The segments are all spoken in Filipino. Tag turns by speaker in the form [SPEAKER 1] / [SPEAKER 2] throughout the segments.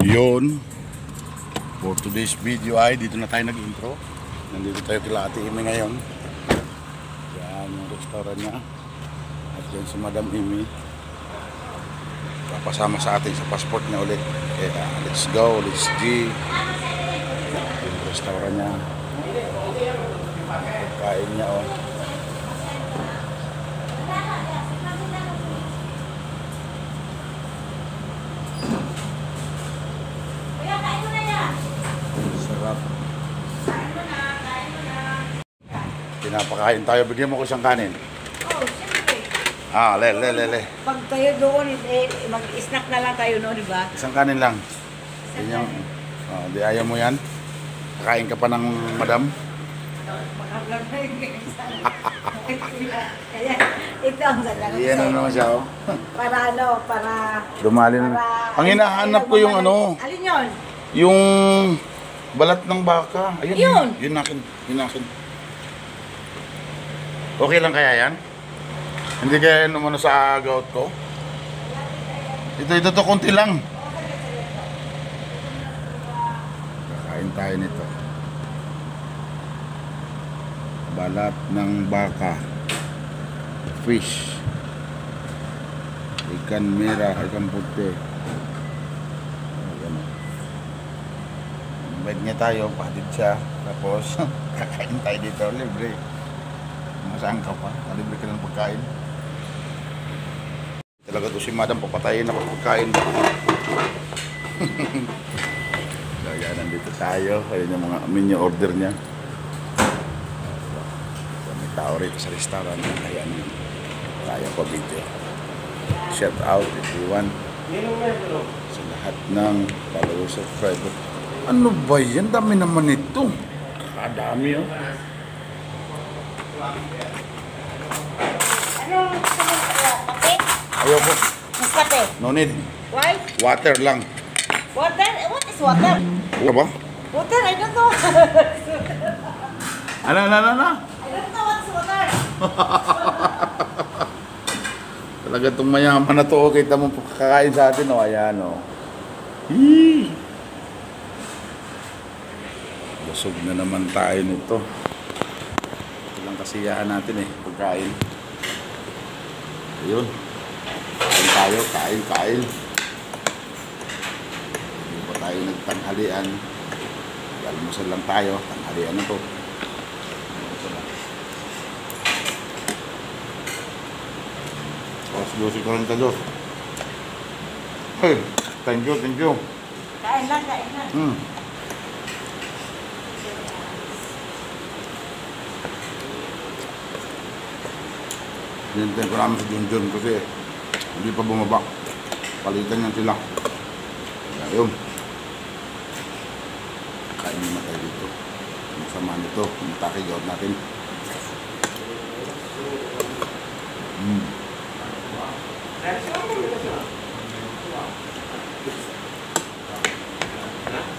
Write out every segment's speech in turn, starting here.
[SPEAKER 1] Yun, for today's video ay dito na tayo nag-intro. Nandito tayo kila Ate Amy ngayon. Yan yung restaurant niya. At yan si Madam Amy, papasama sa atin sa passport niya ulit. Kaya let's go, let's G. Yung restaurant niya, pagkain niya oh. Sarap. Pinapakain tayo. Bigyan mo ko isang kanin.
[SPEAKER 2] Oh, siyempre.
[SPEAKER 1] Le.
[SPEAKER 2] Pag kayo doon, mag-snack na lang kayo, no, di ba?
[SPEAKER 1] Isang kanin lang. Ganyan. Oh, di ayaw mo yan? Kakain ka pa ng madam?
[SPEAKER 2] Kaya, ito ang salamat
[SPEAKER 1] Iyan
[SPEAKER 2] sa'yo.
[SPEAKER 1] naman siya oh.
[SPEAKER 2] Para ano, para...
[SPEAKER 1] Dumali na. Ang hinahanap ko yung ano,
[SPEAKER 2] Alin yun?
[SPEAKER 1] yung balat ng baka. Ayun,
[SPEAKER 2] Yun.
[SPEAKER 1] Yun akin. Yun akin. Okay lang kaya yan? Hindi kaya yan umano sa gout ko? Ito to, konti lang. Kakain tayo nito. Balat ng baka. Fish. Ikan merah, ikan putih. Ayan. Bait niya tayo, pahatid siya. Tapos, kakain tayo dito, libre. Masaan ka pa? Libre ka ng pagkain. Talaga to si Madam, papatayin na pagkain. Kaya nandito tayo. Ayun yung mga menu order niya. May tao rito sa restaurant. Ayan yun. Kaya pa video. Shout out everyone. Sa lahat ng followers, subscribers. Ano ba yan? Dami naman ito. Kadami oh.
[SPEAKER 2] Anong kape?
[SPEAKER 1] Ayoko.
[SPEAKER 2] Mas kape?
[SPEAKER 1] No need.
[SPEAKER 2] Why?
[SPEAKER 1] Water lang.
[SPEAKER 2] Water? What is water?
[SPEAKER 1] Ano ba?
[SPEAKER 2] Water? I don't know.
[SPEAKER 1] Ano?
[SPEAKER 2] I don't know what's water.
[SPEAKER 1] Talaga itong mayaman na to. Kita mo kakain sa atin o. Ayan o. Hii. Busog na naman tayo nito. Ito lang kasiyahan natin eh. Pagkain. Ayun. Kain tayo. Kain. Hindi pa tayo nagtanghalian. Almusal lang tayo. Tanghalian na to. Dos y 42. Hey, thank you.
[SPEAKER 2] Kain lang.
[SPEAKER 1] Hinintay ko namin si Junjun kasi hindi pa bumaba. Palitan yan sila. Ayun. Kain naman tayo dito. Masama nito. Matake-gout natin.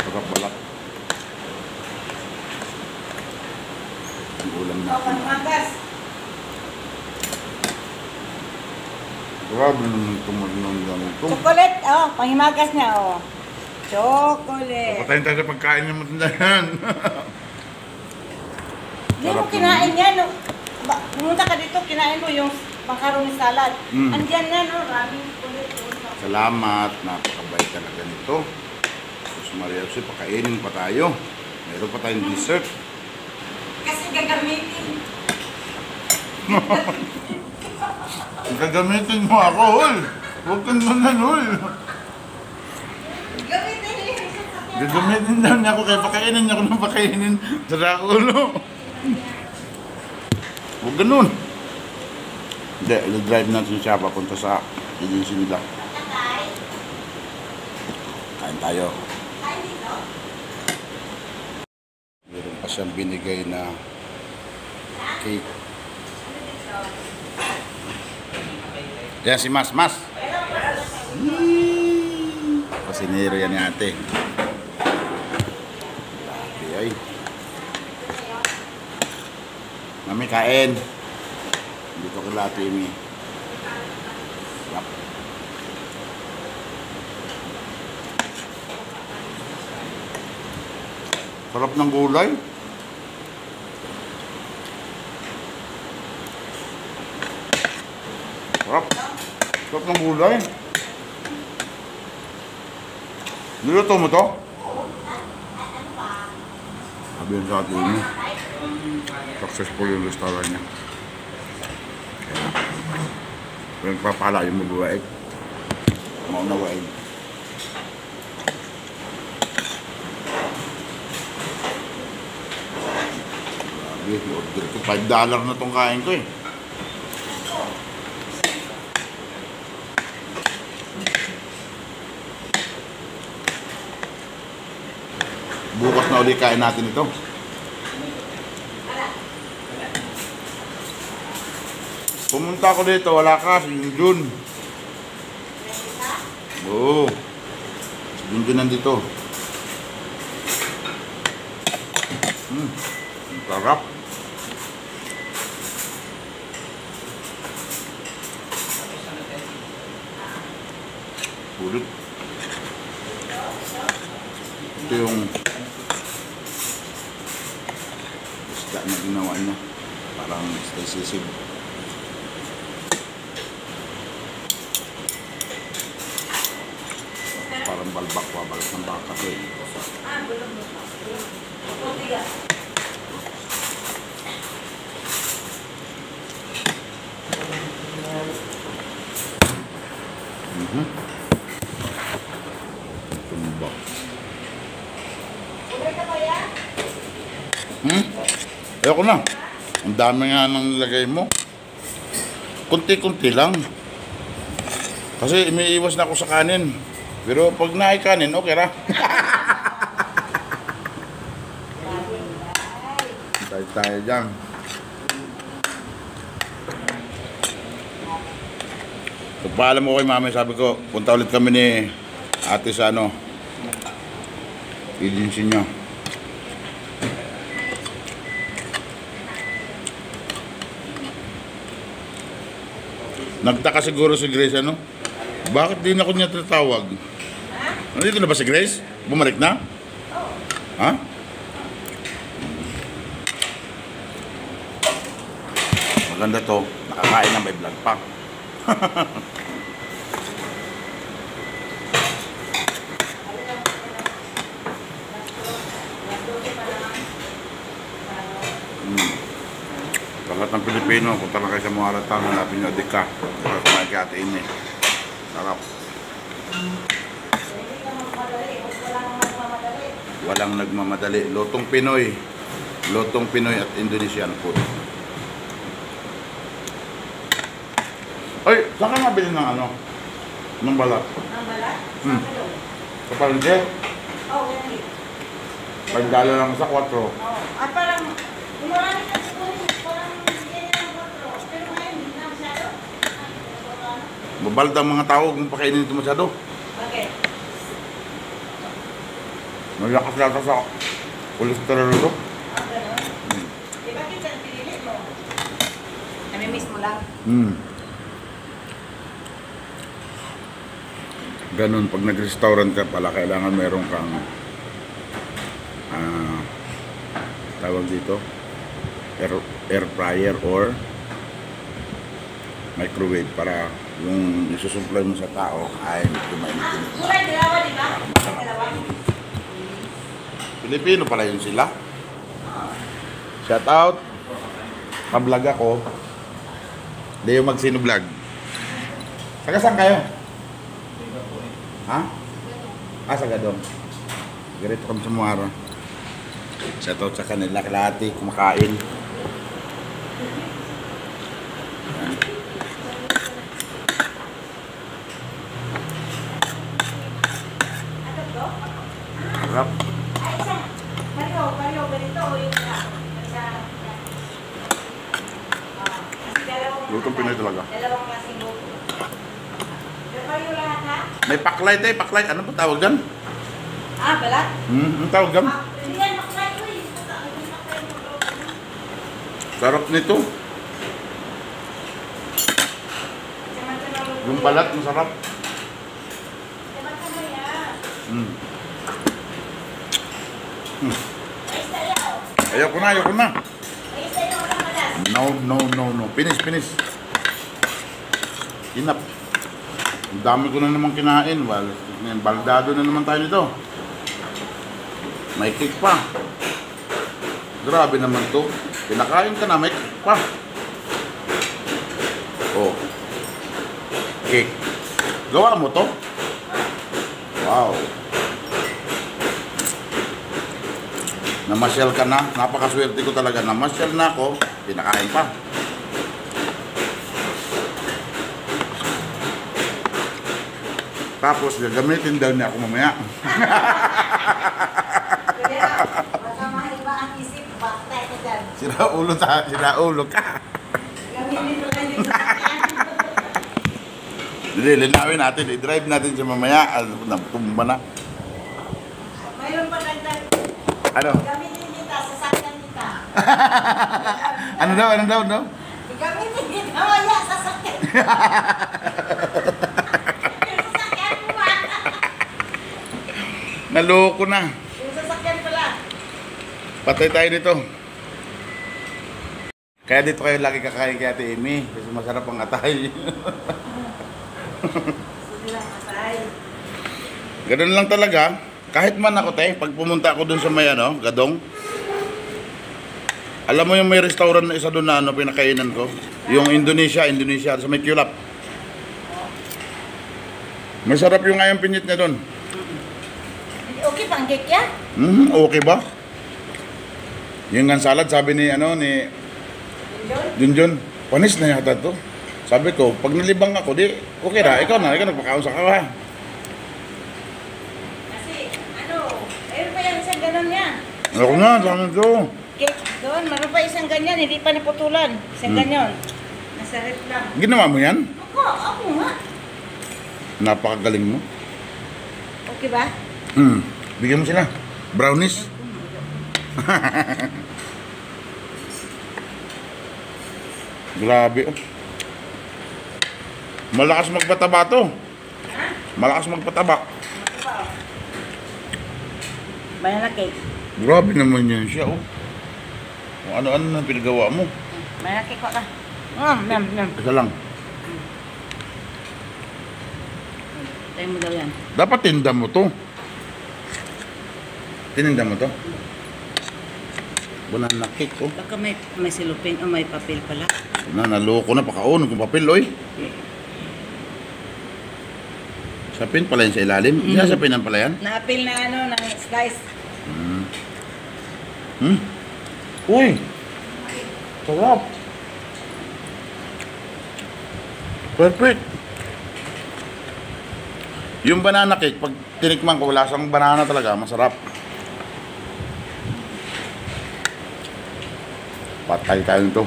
[SPEAKER 1] Sarap balat. Ang ulam natin.
[SPEAKER 2] Magas.
[SPEAKER 1] Grabe naman tumalon lang ito.
[SPEAKER 2] Chocolate. Oh, panghimagas niya, oh. Chocolate.
[SPEAKER 1] Patayin tayo sa pagkain ng matanda yan.
[SPEAKER 2] Hindi mo kinain yan. No? Pumunta ka dito, kinain mo yung macaroni salad. Andiyan na, no? Raming chocolate.
[SPEAKER 1] Salamat. Napakabait talaga nito. Sus Maria, kasi pakainin pa tayo. Meron pa tayong dessert.
[SPEAKER 2] Kasi gagamitin.
[SPEAKER 1] Gagamitin mo ako, hol. Huwag kang manan, hol. Gagamitin daw niya ako, kaya pakainin niya ako ng pakainin. Tara ako, no? Huwag ganun. Hindi, i-drive natin siya papunta sa agency nila. Kain tayo. Meron pa siyang binigay na cake. Yan si Mas. Pasinero yan ni ate. Ay. Mami, kain. Dito kila Ate Amy. Yep. Sarap ng gulay. Sarap. Sarap ng gulay. Niluto mo to? Sabihin sa atin niya. Successful yung restaurant niya. Kaya papala yung magwaig. Maunawaig. Grabe, order ko. $5 na tong kain ko eh. Bukas na ulit kain natin ito. Pumunta ako dito, wala ka, si Junjun. Oo. Si Junjun nandito. Ang sarap. Sulit. Ito yung isda na ginawa niya. Parang isda sisig. Parang balbak pa, balak ng baka ko eh. Tumbak. Ayoko na. Ang dami nga nang nilagay mo. Kunti-kunti lang. Kasi umiiwas na ako sa kanin. Pero pag naikanin, okay ra. Tayo dyan. Pagpaalam ko kay mami, sabi ko, punta ulit kami ni ate sa ano, agency niya. Nagtaka siguro si Grace, ano? Bakit din ako niya tatawag? Nandito na ba si Grace? Bumalik na? Ha? Maganda to. Nakakain na may vlog pa. Lahat ng Pilipino, kung talaga kayo sa mga halatang, hanapin nyo Adika. Para kumain kay Ate Ine. Sarap. Walang nagmamadali. Lotong Pinoy. Lotong Pinoy at Indonesian food. Ay, saan ka nabili ng ano? Ng balat?
[SPEAKER 2] Ang balat?
[SPEAKER 1] Sa palengke?
[SPEAKER 2] Oo, yan eh.
[SPEAKER 1] $5 lang sa 4.
[SPEAKER 2] Oo. At parang, marami kasi kung parang ganyan ang botro. Pero ngayon, hindi na masyado.
[SPEAKER 1] Mabalda ang mga tao kung pakainin ito masyado.
[SPEAKER 2] Bakit?
[SPEAKER 1] Malakas yata sa cholesterol ito.
[SPEAKER 2] Ah, gano'n? Eh, bakit yan pinili mo? Namimiss mo lang?
[SPEAKER 1] Ganun, pag nag-restaurant ka pala, kailangan meron kang tawag dito air fryer or microwave para yung isusupply mo sa tao ay kumainitin.
[SPEAKER 2] Kulay, dalawa, di ba? Dalawa.
[SPEAKER 1] Pilipino pala yun sila. Shout out. Pa-vlog ako. Leo Magsino Vlog. Taga saan kayo? Ha? Sa Gadong. Ganito kami sa Muara. Shout out sa kanila. Kalahati kumakain. Sarap.
[SPEAKER 2] Ay, isang. Pareho, ganito. O yung isa. Kasi dalawang.
[SPEAKER 1] Lutong Pinoy talaga.
[SPEAKER 2] Dalawang klaseng luto. Pero kayo lahat, ha?
[SPEAKER 1] May paklay tayo, paklay. Ano pa tawag dyan?
[SPEAKER 2] Ah, balat?
[SPEAKER 1] Ang tawag dyan?
[SPEAKER 2] Hindi yan, maklay ko eh.
[SPEAKER 1] Sarap nito. Yung balat, masarap. Ayoko na, ayoko na.
[SPEAKER 2] Ay, sa'yo ka malas.
[SPEAKER 1] No. Finish. Enough. Ang dami ko na naman kinain. Baldado na naman tayo nito. May cake pa. Grabe naman to. Pinakain ka na, may cake pa. Oh. Cake. Gawa mo to? Wow. Namasyal ka na. Napakaswerte ko talaga. Namasyal na ako. Pinakain pa. Tapos gagamitin daw niya ako mamaya.
[SPEAKER 2] Kaya, baka maiba ang isip. Bakta ka dyan.
[SPEAKER 1] Sira ulo ka.
[SPEAKER 2] Gamitin mo lang yung sasakyan.
[SPEAKER 1] Hindi, linawin natin. I-drive natin siya mamaya. Tumba na.
[SPEAKER 2] Mayroon pa dagdag.
[SPEAKER 1] Ano?
[SPEAKER 2] Gamitin kita, sasakyan kita.
[SPEAKER 1] Ano daw?
[SPEAKER 2] Gamitin kita, maya, sasakyan. Yung sasakyan mo ba?
[SPEAKER 1] Naloko na.
[SPEAKER 2] Yung sasakyan pala.
[SPEAKER 1] Patay tayo dito. Kaya dito kayo lagi kakain kay Ate Amy. Kasi masarap ang atay.
[SPEAKER 2] Sige lang, atay.
[SPEAKER 1] Ganun lang talaga. Kahit man ako pag pumunta ako dun sa may Gadong. Alam mo yung may restaurant na isa doon na pinakainan ko? Yung Indonesia sa may Kulap. Masarap yung ayang pinyit niya doon.
[SPEAKER 2] Okay pang cake ya?
[SPEAKER 1] Okay ba? Yung nga salad, sabi ni Junjun, panis na yata to. Sabi ko, pag nilibang ako, di, okay na, ikaw nagpakaon sa kawa.
[SPEAKER 2] Kasi, mayroon pa yung isang ganon niya.
[SPEAKER 1] Ako na, sana to.
[SPEAKER 2] Cake doon, mayroon pa isang ganyan, hindi pa naputulan. Isang ganyan. Nasa rep lang.
[SPEAKER 1] Ginawa mo yan?
[SPEAKER 2] Ako nga.
[SPEAKER 1] Napakagaling mo.
[SPEAKER 2] Okay ba?
[SPEAKER 1] Bigyan mo sila. Brownies. Grabe. Malakas magpataba to.
[SPEAKER 2] Ha?
[SPEAKER 1] Malakas magpataba.
[SPEAKER 2] Banana cake.
[SPEAKER 1] Grabe naman yan siya, oh. Kung ano-ano na pinagawa mo.
[SPEAKER 2] Banana cake ka. Nam.
[SPEAKER 1] Isa lang.
[SPEAKER 2] Tayo mo daw yan.
[SPEAKER 1] Dapat tinda mo to. Tininda mo to. Banana cake, oh.
[SPEAKER 2] Baka may silupin o may papel pala.
[SPEAKER 1] Naloko na pakaon kung papel, oy. Sa pin pala yan sa ilalim. Sa pinan pala yan.
[SPEAKER 2] Na-apil na na slice.
[SPEAKER 1] Uy! Sarap! Perfect! Yung banana cake, pag tinikman ko, wala siyang banana talaga, masarap. Patay tayo nito.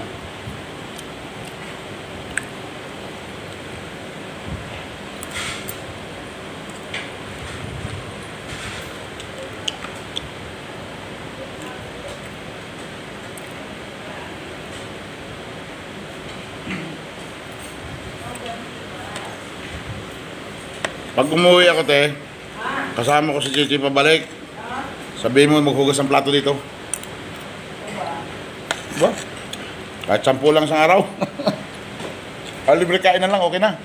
[SPEAKER 1] Pag umuwi ako, kasama ko si Chichi pabalik. Sabihin mo maghugas ng plato dito. Ba? Kahit 10 lang sa araw. Libre kain na lang, okay na.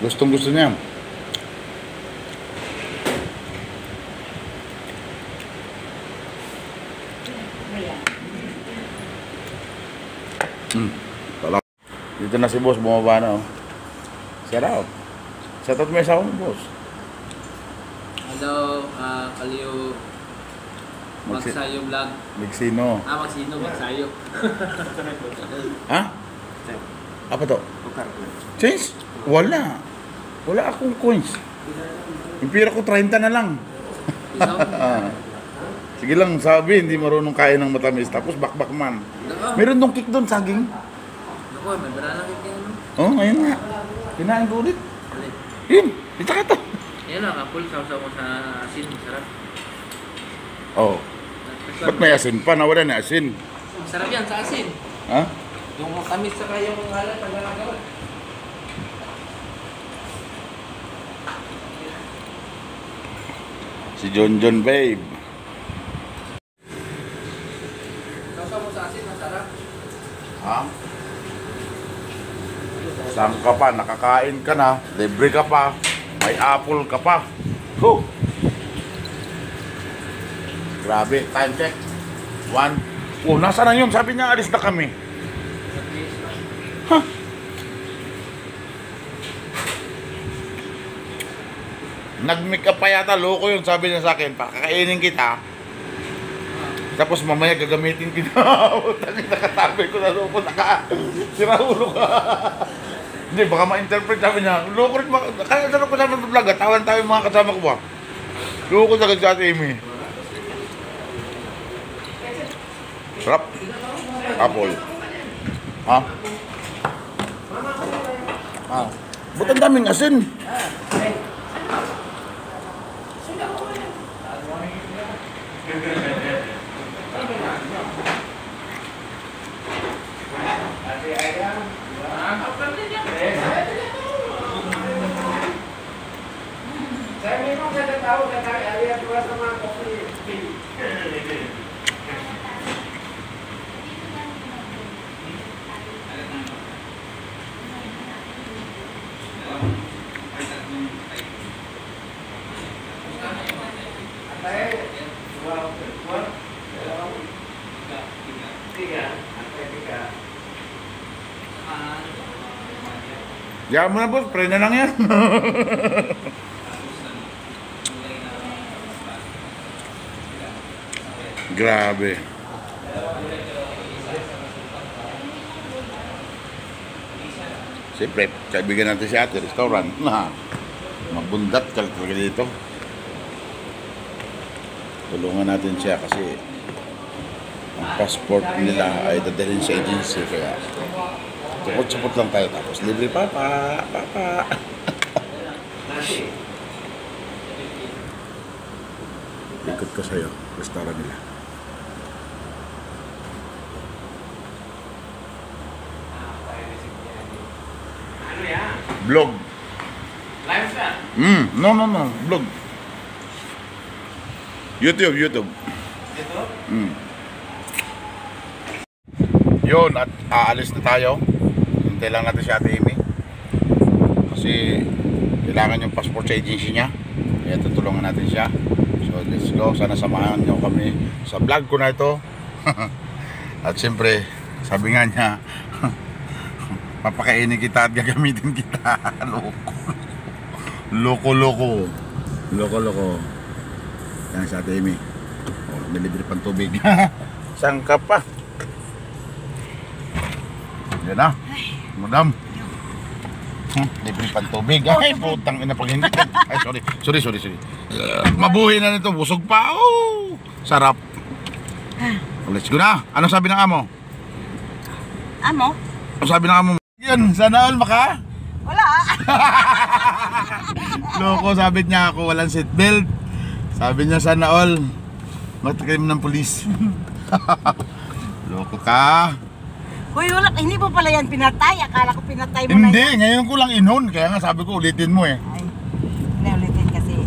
[SPEAKER 1] Gustong gusto niya. Dito na si boss, bumaba na, oh. Shout out. Shout out mo yung asawa mo, boss.
[SPEAKER 3] Hello, Kaliyo Magsayo Vlog.
[SPEAKER 1] Migsino.
[SPEAKER 3] Magsayo.
[SPEAKER 1] Ha? Apa to? Change? Wala. Wala akong coins. Yung pira ko 30 na lang. Sige lang, sabi, hindi marunong kain ng matamis. Tapos bakbak man. Meron dong cake doon, saging.
[SPEAKER 3] Naku, may banana cake yan.
[SPEAKER 1] Oh, ayun nga. Kinain ko ulit. Yun, dito ka to.
[SPEAKER 3] Yan lang, apple, sausaw ko sa asin. Sarap.
[SPEAKER 1] Oh. Ba't may asin pa? Nawala na asin.
[SPEAKER 3] Sarap yan sa asin.
[SPEAKER 1] Ha?
[SPEAKER 3] Yung tamis saka yung halat, pag-alagawa.
[SPEAKER 1] Si John babe. Saan ka pa? Nakakain ka na. Libre ka pa. May apple ka pa. Go! Grabe. Time check. 1. Oh, nasa na yun? Sabi niya, alis na kami. Huh? Nag-make up pa yata. Loko yun. Sabi niya sa akin, pakakainin kita. Tapos mamaya gagamitin kita. Tangin, nakatabi ko na loko. Siraulo ka. Hindi, baka ma-interpret. Sabi niya, loko rin. Kaya sarap ko sa mga vlog. Tawan tayo mga kasama ko ba? Loko sa kanya si Amy. Sarap. Apple. Ha? Ah. Ba't ang daming asin? Diyan mo na boss, pray na lang yan. Grabe. Siyempre, kaibigan natin si ate, restaurant. Mabundat ka talaga dito. Tulungan natin siya kasi ang passport nila ay dadalhin sa agency, kaya support lang tayo, tapos libre papa. Ikot ko sa'yo, restaurant nila. Vlog.
[SPEAKER 3] Live ka?
[SPEAKER 1] No, vlog. YouTube.
[SPEAKER 3] Ito?
[SPEAKER 1] Yun, at aalis na tayo. Hintay lang natin si Ate Amy. Kasi kailangan yung passport sa agency niya. Kaya tutulungan natin siya. So let's go. Sana samahan niyo kami sa vlog ko na ito. At siyempre, sabi nga niya, papakainin kita at gagamitin kita. Loko. Yan si Ate Amy. Oh, nilibre pang tubig. Saan ka pa? Yan na. Madam. Libre pang tubig. Ay, putang ina pag hindi. Ay, sorry. Mabuhay na nito. Busog pa. Oh, sarap. Let's go na. Ano sabi ng amo?
[SPEAKER 2] Amo?
[SPEAKER 1] Ano sabi ng amo? Yan, sana all maka?
[SPEAKER 2] Wala.
[SPEAKER 1] Loko, sabi niya ako walang seatbelt. Sabi niya sana all matakalim ng pulis. Loko ka.
[SPEAKER 2] Hoy, wala. Hindi mo pala yan pinatay. Akala ko pinatay mo na
[SPEAKER 1] Hindi,
[SPEAKER 2] yan.
[SPEAKER 1] ngayon ko lang inon. Kaya nga sabi ko ulitin mo eh.
[SPEAKER 2] Ay, hindi ulitin kasi.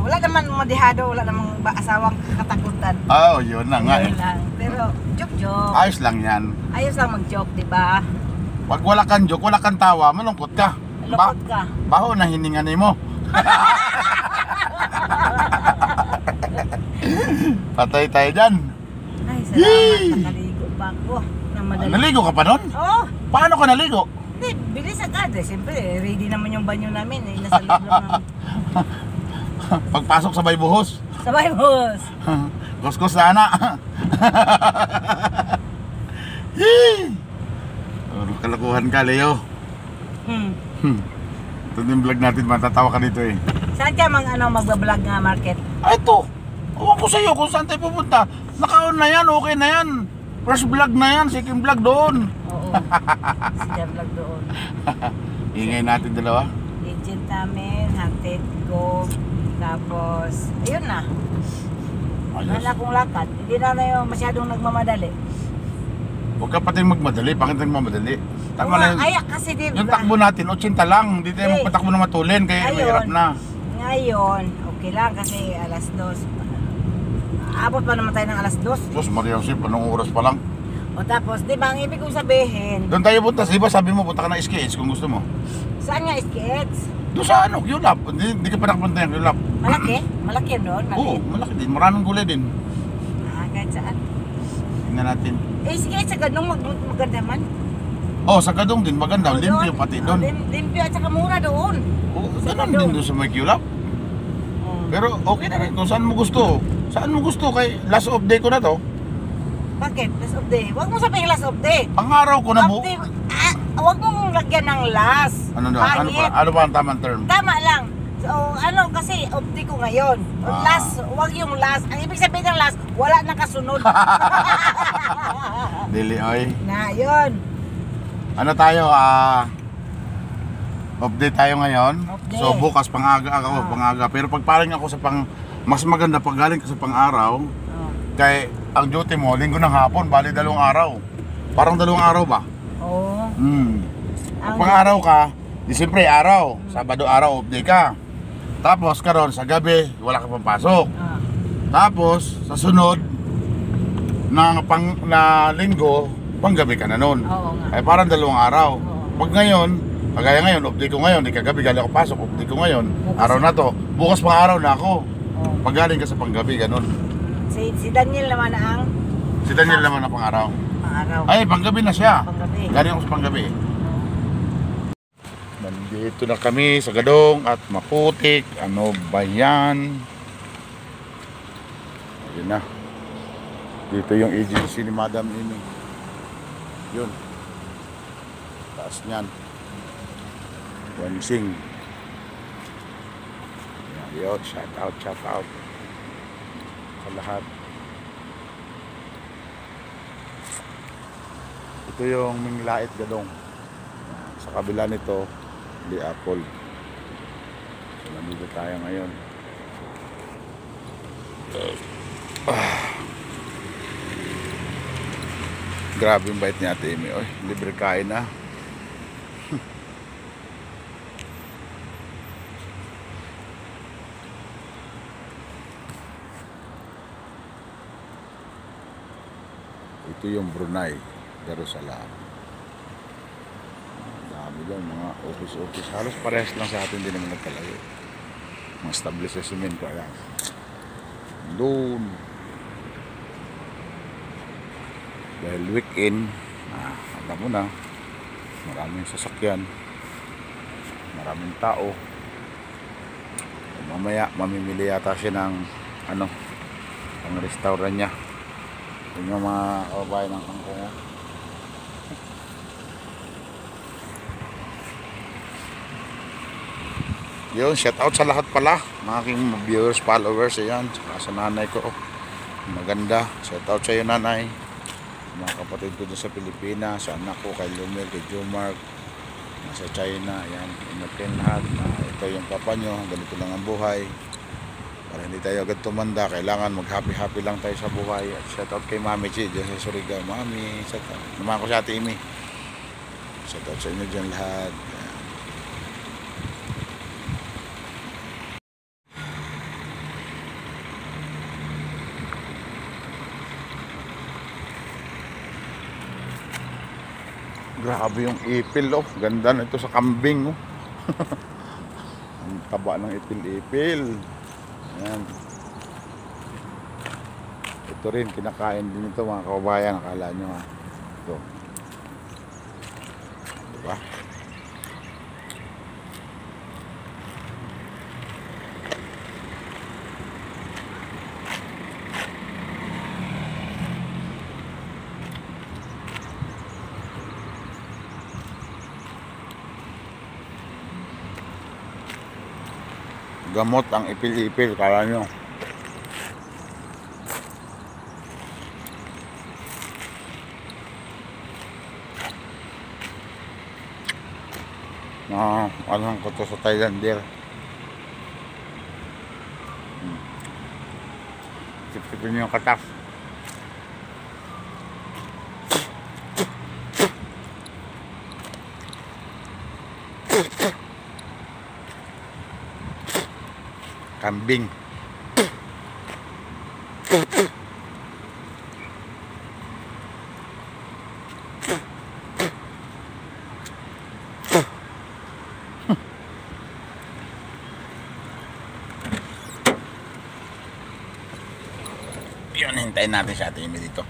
[SPEAKER 2] Wala naman madihado. Wala namang asawang katakutan.
[SPEAKER 1] Oh, yun na nga eh.
[SPEAKER 2] Yun lang. Pero, joke.
[SPEAKER 1] Ayos lang yan.
[SPEAKER 2] Ayos lang mag-joke, diba?
[SPEAKER 1] Pag wala kang joke, wala kang tawa, malungkot ka.
[SPEAKER 2] Lungkot ka.
[SPEAKER 1] Baho na hiningan mo. Patay tayo dyan.
[SPEAKER 2] Ay, salamat. Nakaligo pa ako. Nang madali.
[SPEAKER 1] Naligo ka pa nun?
[SPEAKER 2] Oo.
[SPEAKER 1] Paano ka naligo?
[SPEAKER 2] Hindi, bilis agad eh. Siyempre, ready naman yung banyo namin eh. Nasa loob lang namin.
[SPEAKER 1] Pagpasok sabay buhos.
[SPEAKER 2] Sabay, boss.
[SPEAKER 1] Kuskus sana. Kalakuhan ka, Leo. Ito yung vlog natin, matatawa ka dito eh.
[SPEAKER 2] Saan ka magbablog nga market?
[SPEAKER 1] Ito, ewan ko sa'yo kung saan tayo pupunta. Naka-on na yan, okay na yan. First vlog na yan, second vlog doon.
[SPEAKER 2] Oo. Second vlog doon.
[SPEAKER 1] Ingay natin dalawa.
[SPEAKER 2] Agent namin, hatid ko. Tapos, ayun na. Wala akong lakad. Hindi na yung masyadong nagmamadali.
[SPEAKER 1] Huwag ka pati magmadali, bakit nagmamadali? Tama na yun.
[SPEAKER 2] Ay, kasi di
[SPEAKER 1] Yung takbo natin, 80 lang. Hindi tayo magpatakbo na matulin, kaya mahirap na.
[SPEAKER 2] Ngayon, okay lang kasi alas 2. Abot pa naman tayo ng alas 2.
[SPEAKER 1] Diyos, Maria Josep, anong oras pa lang?
[SPEAKER 2] O tapos, di ba, ang ibig kong sabihin,
[SPEAKER 1] Doon tayo punta. Di ba sabi mo, punta ka ng SKH kung gusto mo?
[SPEAKER 2] saan nga skits?
[SPEAKER 1] Doon sa ano, Yulap. Hindi ka pa nakapunta yung Yulap.
[SPEAKER 2] Malaki? Malaki yun doon?
[SPEAKER 1] Oo, malaki din. Maraming gulay din.
[SPEAKER 2] Kahit saan.
[SPEAKER 1] Tingnan natin.
[SPEAKER 2] Skits sa ganong maganda man.
[SPEAKER 1] Oh, sa Gadong din. Maganda.
[SPEAKER 2] O,
[SPEAKER 1] Limpyo
[SPEAKER 2] doon.
[SPEAKER 1] pati
[SPEAKER 2] O,
[SPEAKER 1] doon.
[SPEAKER 2] Limpyo at saka mura doon.
[SPEAKER 1] Oo,
[SPEAKER 2] Sa
[SPEAKER 1] ganun
[SPEAKER 2] Gadong.
[SPEAKER 1] din doon sa may Yulap.
[SPEAKER 2] Oh.
[SPEAKER 1] Pero okay na rin kung saan mo gusto. Saan mo gusto? Kay last of day ko na to.
[SPEAKER 2] Bakit? Last of day. Huwag mo sabihin last of day.
[SPEAKER 1] Pang-araw ko na
[SPEAKER 2] Of day. Huwag mong lagyan ng last.
[SPEAKER 1] Ano na? Ano
[SPEAKER 2] Pangit.
[SPEAKER 1] ba? Ano ba ang tamang term?
[SPEAKER 2] Tama lang. So, ano kasi, off day ko ngayon. Last, huwag yung last. Ang ibig sabihin ng last, wala nang kasunod.
[SPEAKER 1] Dili, oy.
[SPEAKER 2] Na, yun.
[SPEAKER 1] Ano tayo? Update tayo ngayon.
[SPEAKER 2] Update.
[SPEAKER 1] So bukas pangaga ako, pangaga. Pero pag paring ako sa mas maganda pag galing ka sa pang-araw,
[SPEAKER 2] Oh.
[SPEAKER 1] kay ang duty mo linggo ng hapon, bali 2 araw. Parang 2 araw ba?
[SPEAKER 2] Oo.
[SPEAKER 1] Pag pang-araw ka, di siyempre araw, Sabado araw update ka. Tapos karon sa gabi, wala ka pang pasok.
[SPEAKER 2] Ah.
[SPEAKER 1] Tapos sa sunod na linggo, panggabi ka na nun.
[SPEAKER 2] Oo nga.
[SPEAKER 1] Ay parang 2 araw.
[SPEAKER 2] Oo.
[SPEAKER 1] Pag ngayon, kagaya ngayon, update ko ngayon, kagabi galing ako pasok, update ko ngayon,
[SPEAKER 2] Bukas.
[SPEAKER 1] araw na to. Bukas pang araw na ako.
[SPEAKER 2] Oh.
[SPEAKER 1] Pag galing ka sa panggabi, ganun.
[SPEAKER 2] Si Daniel naman ang
[SPEAKER 1] Si Daniel naman na pang araw.
[SPEAKER 2] pang-araw.
[SPEAKER 1] Ay, panggabi na siya.
[SPEAKER 2] Panggabi.
[SPEAKER 1] Galing ako sa panggabi. Nandito na kami sa Gadong at Maputik. Ano ba yan? Ayun na. Dito yung agency ni Madam Amy. Yun. Taas niyan. Wansing. Yun, shout out sa lahat. Ito yung Minglait Gadong. Sa kabila nito, di Apple. So, nandito tayo ngayon. Grabe yung bait ni Ate Amy. Oy, libre kain na. Ito yung Brunei, Darussalam. Dami dyan, mga office. Halos parehas lang sa atin, din naman nagkalayo. Mga establishment ko, ayan. Doon. Dahil weekend, alam mo na, maraming sasakyan, maraming tao. Mamaya, mamimili yata siya ng, ang restaurant niya. Yung mga kababayan ng Kangkong. Yun, shout out sa lahat pala mga aking viewers, followers. Ayan, sa nanay ko, maganda. Shout out sa iyo, nanay. Mga kapatid ko dyan sa Pilipinas, sa anak ko, kay Lumel, kay Jomark, nasa China. Ayan, ingat kayo lahat. Ito yung papa nyo, ganito lang ang buhay. Para hindi tayo agad tumanda, kailangan mag-happy lang tayo sa buhay. At shout out kay Mami Chi dyan sa Surigao. Mami, shout out. Naman ko si Ate Amy. Shout out sa inyo dyan lahat. Ayan. Grabe yung ipil, oh. Ganda na ito sa kambing, oh. Ang taba ng ipil-ipil. Ayan. Ito rin, kinakain din ito mga kababayan. Akala nyo, ha. Ito. Diba? Gamot ang ipil-ipil, kala nyo. Anong ko to sa Thailand there. Sipsipin nyo yung katas. Kambing. Yun, hintayin natin si Ate Amy dito.